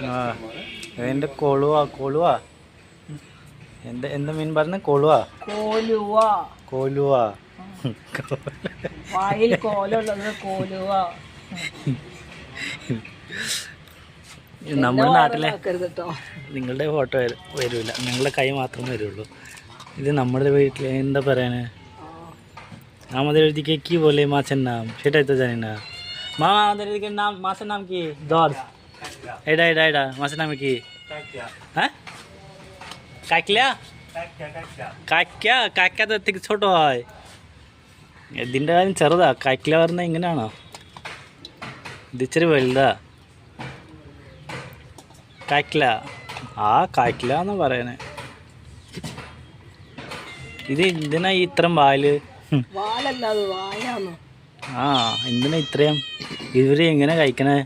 ആ എൻ്റെ കൊളുവാ കൊളുവാ എന്താ മീൻ പറഞ്ഞ കൊളുവാ കോലുവാ വായിൽ കോലുള്ളത് കോലുവ. നമ്മുടെ നാട്ടിലെ നിങ്ങളുടെ ഫോട്ടോ വരില്ല, നിങ്ങളുടെ കൈ മാത്രമേ വരുള്ളൂ. ഇത് നമ്മുടെ വീട്ടിൽ എന്താ പറയാന്, আমাদের ওইদিকে কি বলে মাছের নাম সেটাই তো জানি না। মামা আমাদের এদিকে নাম মাছের নাম কি? দর এটা এটা এটা মাছের নাম কি? হ্যাঁ কাকলিয়া। കാക്ക കാക്ക അത്രയ്ക്ക് ছোট হয়, ഇതിൻ്റെ കാര്യം ചെറുതാ. കാക്കില പറഞ്ഞാൽ ഇങ്ങനെയാണോ? ഇത് ഇച്ചിരി വലുതാ. കാക്കില, ആ കാക്കില എന്നാ പറയണേ. ഇത് എന്തിനാ ഇത്രയും വാല്? ആ എന്തിനാ ഇത്രയും? ഇവര് എങ്ങനെ കഴിക്കണേ?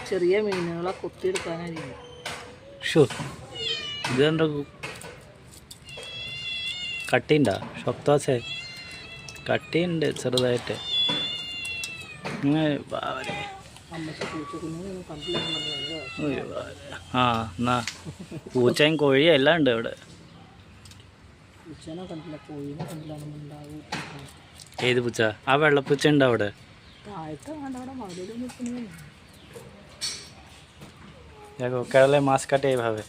ചെറിയ മീനുകളെ കൊത്തിയെടുക്കാനായിരിക്കും. ഷോ ഇത് കണ്ടോ, കട്ടിയുണ്ടോ? ഷൊപ്താസേ കട്ടിയുണ്ട് ചെറുതായിട്ട്. ആ എന്നാ പൂച്ചയും കോഴിയും എല്ലാം ഉണ്ട് ഇവിടെ. ഏത് പൂച്ച? ആ വെള്ളപ്പൂച്ച ഉണ്ടോ അവിടെ? দেখো কেরালায় মাছ কাটে এইভাবে।